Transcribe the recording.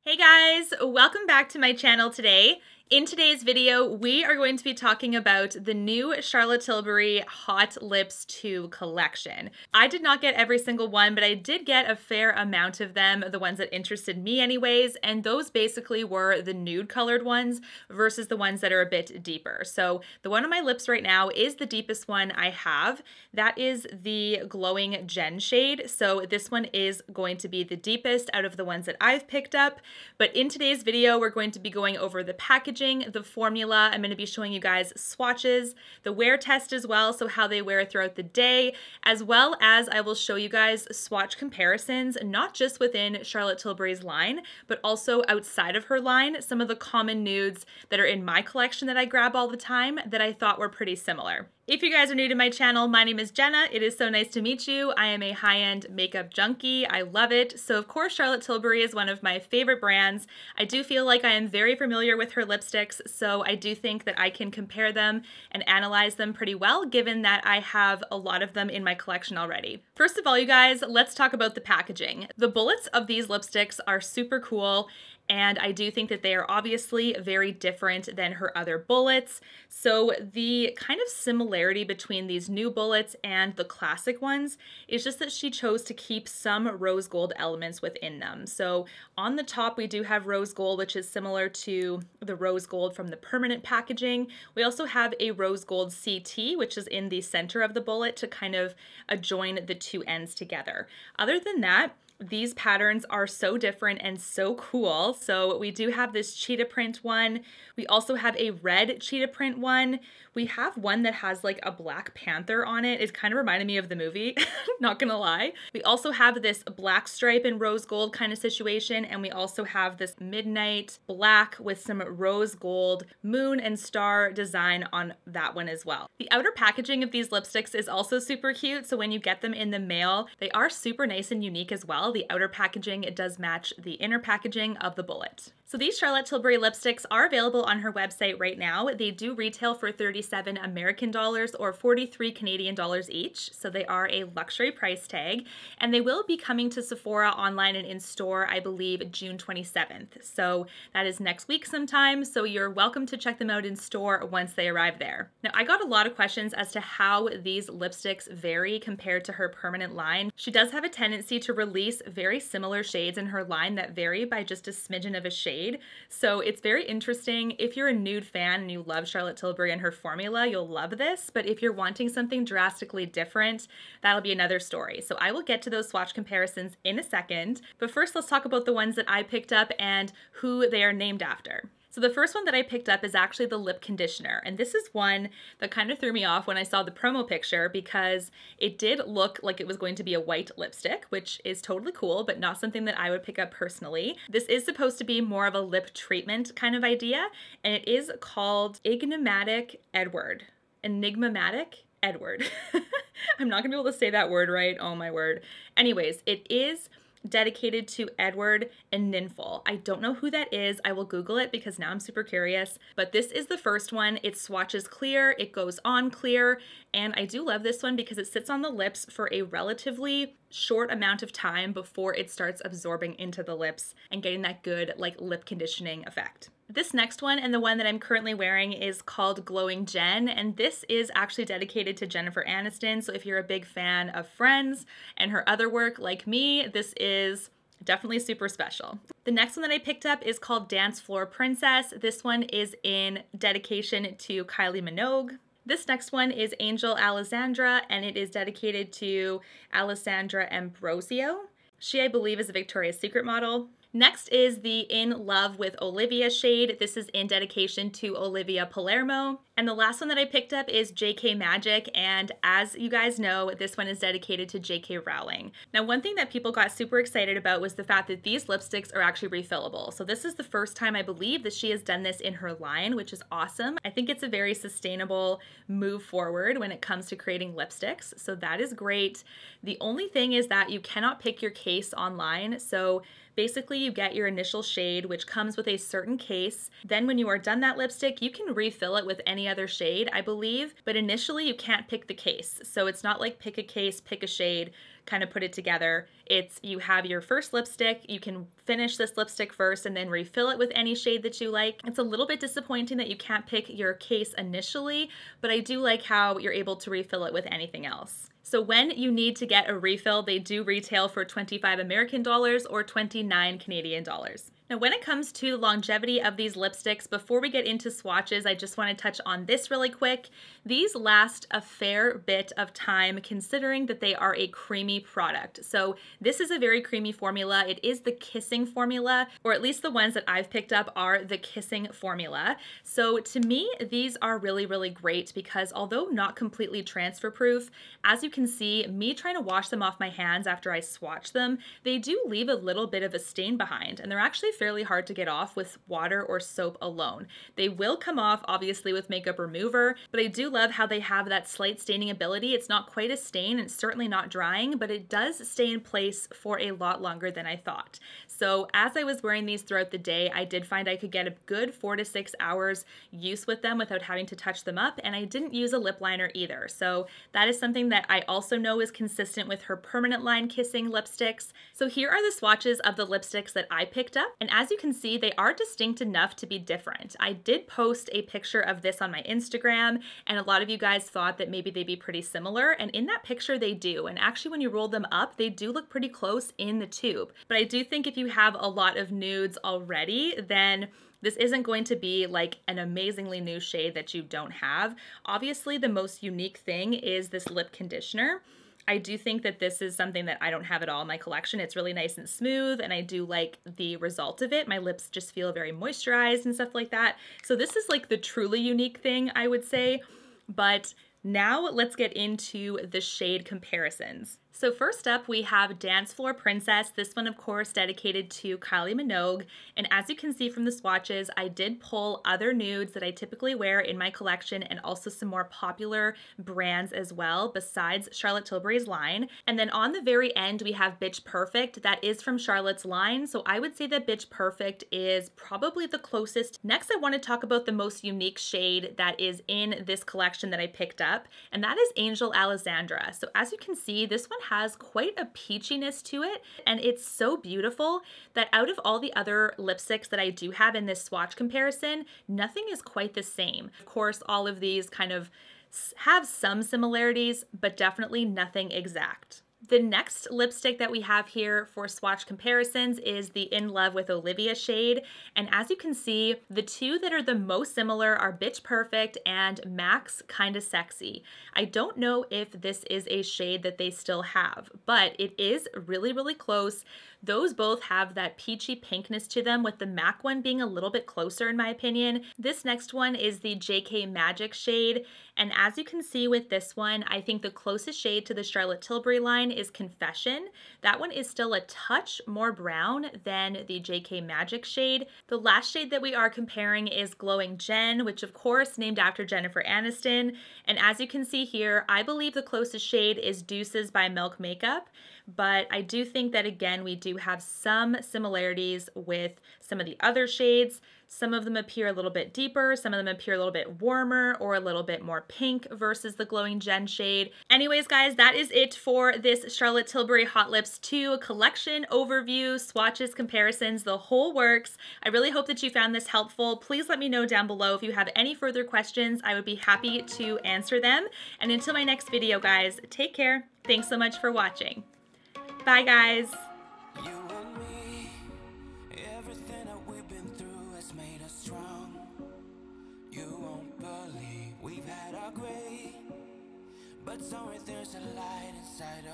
Hey guys, welcome back to my channel today. In today's video, we are going to be talking about the new Charlotte Tilbury Hot Lips 2 collection. I did not get every single one, but I did get a fair amount of them, the ones that interested me anyways, and those basically were the nude colored ones versus the ones that are a bit deeper. So the one on my lips right now is the deepest one I have. That is the Glowing Gen shade. So this one is going to be the deepest out of the ones that I've picked up. But in today's video, we're going to be going over the packaging, the formula. I'm going to be showing you guys swatches, the wear test as well, so how they wear throughout the day, as well as I will show you guys swatch comparisons, not just within Charlotte Tilbury's line, but also outside of her line, some of the common nudes that are in my collection that I grab all the time that I thought were pretty similar. If you guys are new to my channel, my name is Jenna. It is so nice to meet you. I am a high-end makeup junkie. I love it. So of course, Charlotte Tilbury is one of my favorite brands. I do feel like I am very familiar with her lipsticks, so I do think that I can compare them and analyze them pretty well, given that I have a lot of them in my collection already. First of all, you guys, let's talk about the packaging. The bullets of these lipsticks are super cool, and I do think that they are obviously very different than her other bullets. So the kind of similarity between these new bullets and the classic ones is just that she chose to keep some rose gold elements within them. So on the top, we do have rose gold, which is similar to the rose gold from the permanent packaging. We also have a rose gold CT, which is in the center of the bullet to kind of join the two ends together. Other than that, these patterns are so different and so cool. So we do have this cheetah print one. We also have a red cheetah print one. We have one that has like a Black Panther on it. It kind of reminded me of the movie, not gonna lie. We also have this black stripe and rose gold kind of situation. And we also have this midnight black with some rose gold moon and star design on that one as well. The outer packaging of these lipsticks is also super cute. So when you get them in the mail, they are super nice and unique as well. The outer packaging, it does match the inner packaging of the bullet. So these Charlotte Tilbury lipsticks are available on her website right now. They do retail for 37 American dollars or 43 Canadian dollars each. So they are a luxury price tag, and they will be coming to Sephora online and in store, I believe, June 27th. So that is next week sometime. So you're welcome to check them out in store once they arrive there. Now, I got a lot of questions as to how these lipsticks vary compared to her permanent line. She does have a tendency to release very similar shades in her line that vary by just a smidgen of a shade. So it's very interesting. If you're a nude fan and you love Charlotte Tilbury and her formula, you'll love this. But if you're wanting something drastically different, that'll be another story. So I will get to those swatch comparisons in a second. But first, let's talk about the ones that I picked up and who they are named after. So the first one that I picked up is actually the lip conditioner. And this is one that kind of threw me off when I saw the promo picture because it did look like it was going to be a white lipstick, which is totally cool, but not something that I would pick up personally. This is supposed to be more of a lip treatment kind of idea, and it is called Enigmatic Edward. Enigmatic Edward. I'm not gonna be able to say that word right, oh my word. Anyways, it is dedicated to Edward and Ninful. I don't know who that is. I will Google it because now I'm super curious. But this is the first one. It swatches clear, it goes on clear, and I do love this one because it sits on the lips for a relatively short amount of time before it starts absorbing into the lips and getting that good like lip conditioning effect. This next one, and the one that I'm currently wearing, is called Glowing Gen, and this is actually dedicated to Jennifer Aniston. So if you're a big fan of Friends and her other work like me, this is definitely super special. The next one that I picked up is called Dance Floor Princess. This one is in dedication to Kylie Minogue. This next one is Angel Alessandra, and it is dedicated to Alessandra Ambrosio. She, I believe, is a Victoria's Secret model. Next is the In Love with Olivia shade. This is in dedication to Olivia Palermo. And the last one that I picked up is JK Magic, and as you guys know, this one is dedicated to JK Rowling. Now, one thing that people got super excited about was the fact that these lipsticks are actually refillable. So this is the first time I believe that she has done this in her line, which is awesome. I think it's a very sustainable move forward when it comes to creating lipsticks, so that is great. The only thing is that you cannot pick your case online, so basically you get your initial shade, which comes with a certain case. Then when you are done that lipstick, you can refill it with any other shade, I believe, but initially you can't pick the case. So it's not like pick a case, pick a shade, kind of put it together. It's you have your first lipstick, you can finish this lipstick first and then refill it with any shade that you like. It's a little bit disappointing that you can't pick your case initially, but I do like how you're able to refill it with anything else. So when you need to get a refill, they do retail for 25 American dollars or 29 Canadian dollars. Now, when it comes to the longevity of these lipsticks, before we get into swatches, I just want to touch on this really quick. These last a fair bit of time considering that they are a creamy product. So this is a very creamy formula. It is the kissing formula, or at least the ones that I've picked up are the kissing formula. So to me, these are really, really great because although not completely transfer proof, as you can see, me trying to wash them off my hands after I swatch them, they do leave a little bit of a stain behind, and they're actually fairly hard to get off with water or soap alone. They will come off obviously with makeup remover, but I do love how they have that slight staining ability. It's not quite a stain, it's certainly not drying, but it does stay in place for a lot longer than I thought. So as I was wearing these throughout the day, I did find I could get a good 4 to 6 hours use with them without having to touch them up, and I didn't use a lip liner either. So that is something that I also know is consistent with her permanent line kissing lipsticks. So here are the swatches of the lipsticks that I picked up. And as you can see, they are distinct enough to be different. I did post a picture of this on my Instagram, and a lot of you guys thought that maybe they'd be pretty similar. And in that picture, they do. And actually, when you roll them up, they do look pretty close in the tube. But I do think if you have a lot of nudes already, then this isn't going to be like an amazingly new shade that you don't have. Obviously, the most unique thing is this lip conditioner. I do think that this is something that I don't have at all in my collection. It's really nice and smooth, and I do like the result of it. My lips just feel very moisturized and stuff like that. So this is like the truly unique thing, I would say. But now let's get into the shade comparisons. So first up, we have Dance Floor Princess. This one, of course, dedicated to Kylie Minogue. And as you can see from the swatches, I did pull other nudes that I typically wear in my collection and also some more popular brands as well, besides Charlotte Tilbury's line. And then on the very end, we have Bitch Perfect. That is from Charlotte's line. So I would say that Bitch Perfect is probably the closest. Next, I want to talk about the most unique shade that is in this collection that I picked up, and that is Angel Alessandra. So as you can see, this one has quite a peachiness to it, and it's so beautiful that out of all the other lipsticks that I do have in this swatch comparison, nothing is quite the same. Of course, all of these kind of have some similarities, but definitely nothing exact. The next lipstick that we have here for swatch comparisons is the In Love with Olivia shade. And as you can see, the two that are the most similar are Bitch Perfect and Max Kinda Sexy. I don't know if this is a shade that they still have, but it is really, really close. Those both have that peachy pinkness to them, with the MAC one being a little bit closer in my opinion. This next one is the JK Magic shade, and as you can see with this one, I think the closest shade to the Charlotte Tilbury line is Confession. That one is still a touch more brown than the JK Magic shade. The last shade that we are comparing is Glowing Jen, which of course named after Jennifer Aniston, and as you can see here, I believe the closest shade is Deuces by Milk Makeup. But I do think that, again, we do have some similarities with some of the other shades. Some of them appear a little bit deeper, some of them appear a little bit warmer or a little bit more pink versus the Glowing Jen shade. Anyways, guys, that is it for this Charlotte Tilbury Hot Lips 2 collection overview, swatches, comparisons, the whole works. I really hope that you found this helpful. Please let me know down below if you have any further questions. I would be happy to answer them. And until my next video, guys, take care. Thanks so much for watching. Bye, guys. You and me, everything that we've been through has made us strong. You won't believe we've had our gray, but somewhere there's a light inside